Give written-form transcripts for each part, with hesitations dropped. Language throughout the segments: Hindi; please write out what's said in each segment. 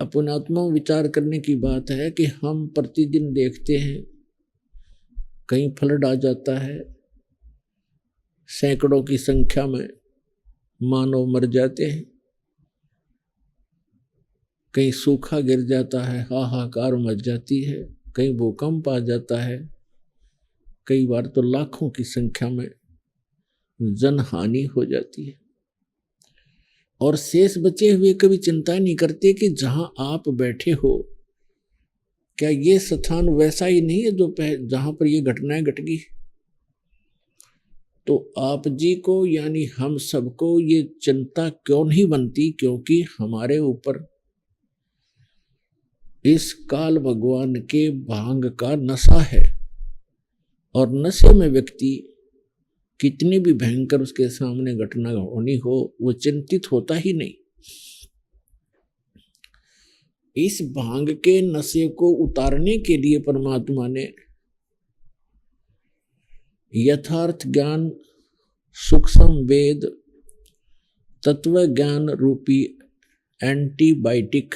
अपनात्मा विचार करने की बात है कि हम प्रतिदिन देखते हैं कहीं फ्लड आ जाता है, सैकड़ों की संख्या में मानव मर जाते हैं, कहीं सूखा गिर जाता है, हाहाकार मच जाती है, कहीं भूकंप आ जाता है, कई बार तो लाखों की संख्या में जनहानि हो जाती है। और शेष बचे हुए कभी चिंता नहीं करते कि जहां आप बैठे हो क्या ये स्थान वैसा ही नहीं है जो जहां पर ये घटनाएं घट गई। तो आप जी को यानी हम सबको ये चिंता क्यों नहीं बनती, क्योंकि हमारे ऊपर इस काल भगवान के भांग का नशा है। और नशे में व्यक्ति कितनी भी भयंकर उसके सामने घटना होनी हो वो चिंतित होता ही नहीं। इस भांग के नशे को उतारने के लिए परमात्मा ने यथार्थ ज्ञान, सूक्ष्म वेद, तत्व ज्ञान रूपी एंटीबायोटिक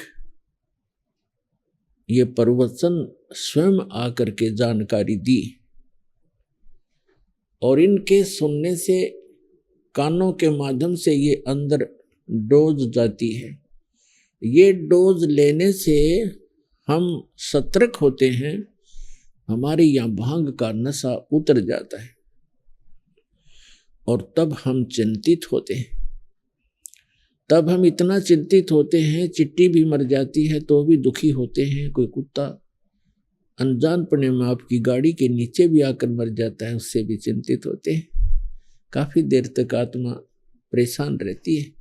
ये प्रवचन स्वयं आकर के जानकारी दी। और इनके सुनने से, कानों के माध्यम से ये अंदर डोज जाती है। ये डोज लेने से हम सतर्क होते हैं, हमारे यहाँ भांग का नशा उतर जाता है और तब हम चिंतित होते हैं। तब हम इतना चिंतित होते हैं, चिट्टी भी मर जाती है तो भी दुखी होते हैं। कोई कुत्ता अनजानपने में आपकी गाड़ी के नीचे भी आकर मर जाता है, उससे भी चिंतित होते हैं। काफी देर तक आत्मा परेशान रहती है।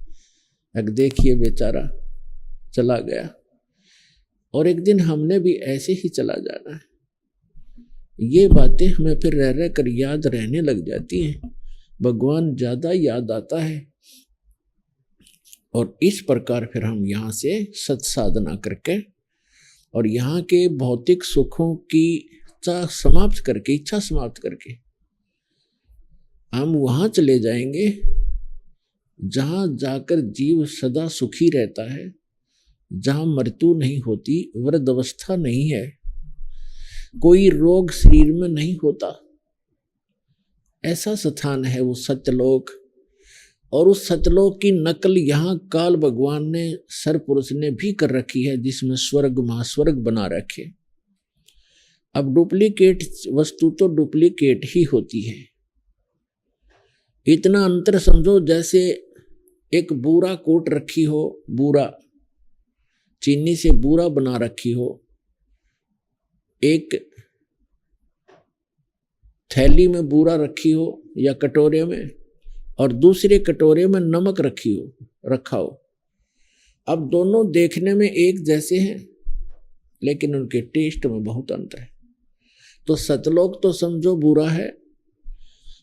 अब देखिए बेचारा चला गया और एक दिन हमने भी ऐसे ही चला जाना है। ये बातें हमें फिर रह रह कर याद रहने लग जाती हैं। भगवान ज्यादा याद आता है और इस प्रकार फिर हम यहाँ से सत्साधना करके और यहाँ के भौतिक सुखों की इच्छा समाप्त करके हम वहां चले जाएंगे जहां जाकर जीव सदा सुखी रहता है, जहां मृत्यु नहीं होती, वृद्ध अवस्था नहीं है, कोई रोग शरीर में नहीं होता। ऐसा स्थान है वो सत्यलोक। और उस सत्यलोक की नकल यहाँ काल भगवान ने, सरपुरुष ने भी कर रखी है, जिसमें स्वर्ग महास्वर्ग बना रखे। अब डुप्लीकेट वस्तु तो डुप्लीकेट ही होती है। इतना अंतर समझो जैसे एक बूरा कोट रखी हो, बूरा चीनी से बूरा बना रखी हो, एक थैली में बूरा रखी हो या कटोरे में, और दूसरे कटोरे में नमक रखा हो। अब दोनों देखने में एक जैसे हैं लेकिन उनके टेस्ट में बहुत अंतर है। तो सतलोक तो समझो बुरा है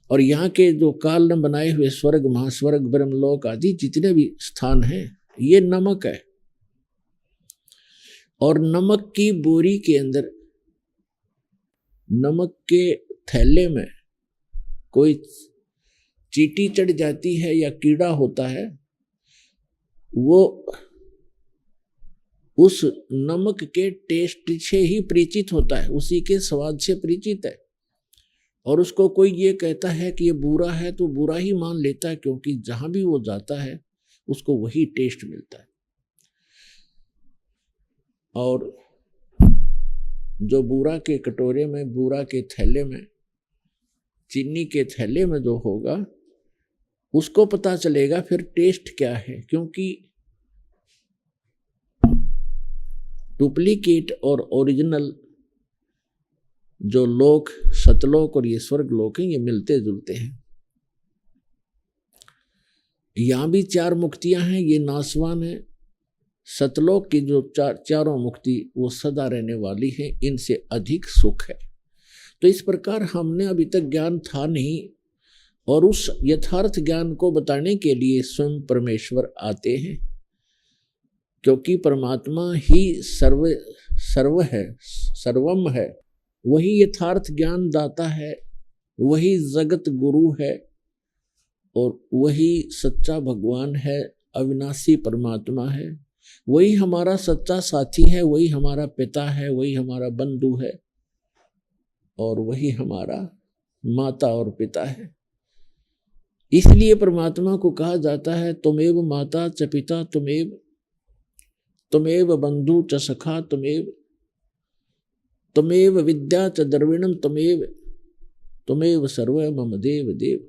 और यहाँ के जो काल ने बनाए हुए स्वर्ग महास्वर्ग ब्रह्मलोक आदि जितने भी स्थान हैं ये नमक है। और नमक की बोरी के अंदर, नमक के थैले में कोई चींटी चढ़ जाती है या कीड़ा होता है, वो उस नमक के टेस्ट से ही परिचित होता है, उसी के स्वाद से परिचित है। और उसको कोई ये कहता है कि ये बुरा है तो बुरा ही मान लेता है, क्योंकि जहां भी वो जाता है उसको वही टेस्ट मिलता है। और जो बूरा के कटोरे में, बूरा के थैले में, चीनी के थैले में जो होगा उसको पता चलेगा फिर टेस्ट क्या है। क्योंकि डुप्लीकेट और ओरिजिनल जो लोक, सतलोक और ये स्वर्ग लोक हैं, ये मिलते जुलते हैं। यहां भी चार मुक्तियां हैं, ये नासवान है। सतलोक की जो चारों मुक्ति वो सदा रहने वाली है, इनसे अधिक सुख है। तो इस प्रकार हमने अभी तक ज्ञान था नहीं, और उस यथार्थ ज्ञान को बताने के लिए स्वयं परमेश्वर आते हैं, क्योंकि परमात्मा ही सर्व है, सर्वम है। वही यथार्थ ज्ञान दाता है, वही जगत गुरु है और वही सच्चा भगवान है, अविनाशी परमात्मा है। वही हमारा सच्चा साथी है, वही हमारा पिता है, वही हमारा बंधु है, और वही हमारा माता और पिता है। इसलिए परमात्मा को कहा जाता है तुमेव माता च पिता तुमेव बंधु च सखा तुमेव विद्या च द्रविणम तुमेव सर्व मम देव देव।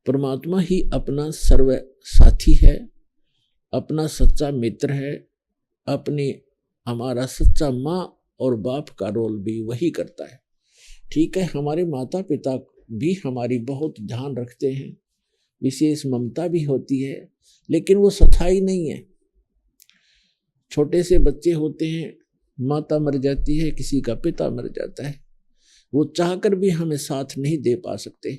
परमात्मा ही अपना सर्व साथी है, अपना सच्चा मित्र है, हमारा सच्चा माँ और बाप का रोल भी वही करता है। ठीक है, हमारे माता पिता भी हमारी बहुत ध्यान रखते हैं, विशेष ममता भी होती है, लेकिन वो स्थायी नहीं है। छोटे से बच्चे होते हैं, माता मर जाती है, किसी का पिता मर जाता है, वो चाहकर भी हमें साथ नहीं दे पा सकते।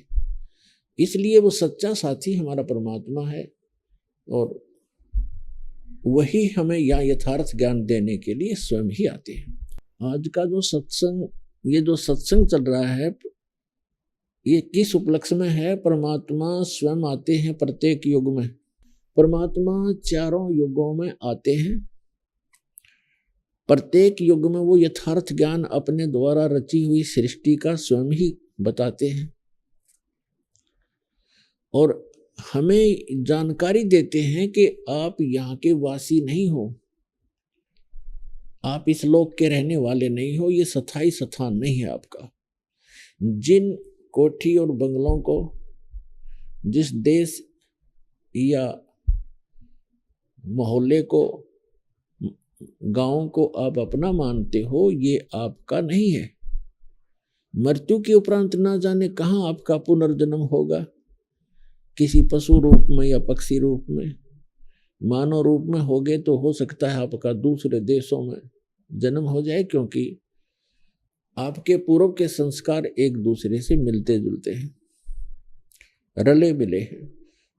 इसलिए वो सच्चा साथी हमारा परमात्मा है, और वही हमें यहाँ यथार्थ ज्ञान देने के लिए स्वयं ही आते हैं। आज का जो सत्संग, ये जो सत्संग चल रहा है, ये किस उपलक्ष्य में है? परमात्मा स्वयं आते हैं प्रत्येक युग में। परमात्मा चारों युगों में आते हैं। प्रत्येक युग में वो यथार्थ ज्ञान अपने द्वारा रची हुई सृष्टि का स्वयं ही बताते हैं, और हमें जानकारी देते हैं कि आप यहाँ के वासी नहीं हो, आप इस लोक के रहने वाले नहीं हो, ये स्थायी स्थान नहीं है आपका। जिन कोठी और बंगलों को, जिस देश या मोहल्ले को, गांव को आप अपना मानते हो, ये आपका नहीं है। मृत्यु के उपरांत ना जाने कहाँ आपका पुनर्जन्म होगा, किसी पशु रूप में या पक्षी रूप में, मानव रूप में होगे तो हो सकता है आपका दूसरे देशों में जन्म हो जाए, क्योंकि आपके पूर्व के संस्कार एक दूसरे से मिलते जुलते हैं, रले मिले हैं,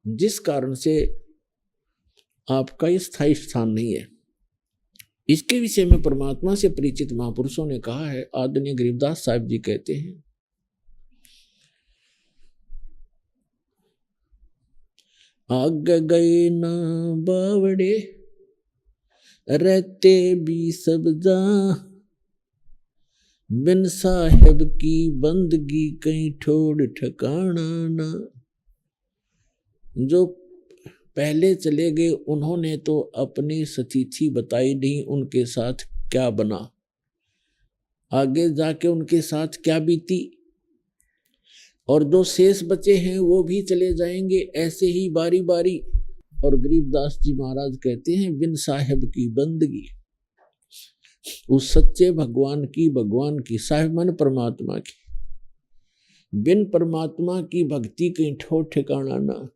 जिस कारण से आपका ये स्थायी स्थान नहीं है। इसके विषय में परमात्मा से परिचित महापुरुषों ने कहा है। आदरणीय गरीबदास साहिब जी कहते हैं, आग गए ना बावड़े रहते भी सब जा, बिन साहेब की बंदगी कहीं ठोड़ ठिकाना ना। जो पहले चले गए उन्होंने तो अपनी स्थिति बताई नहीं, उनके साथ क्या बना, आगे जाके उनके साथ क्या बीती, और जो शेष बचे हैं वो भी चले जाएंगे ऐसे ही बारी बारी। और गरीबदास जी महाराज कहते हैं, बिन साहेब की बंदगी, उस सच्चे भगवान की, साहिब मन परमात्मा की, बिन परमात्मा की भक्ति कहीं ठोर ठिकाना ना।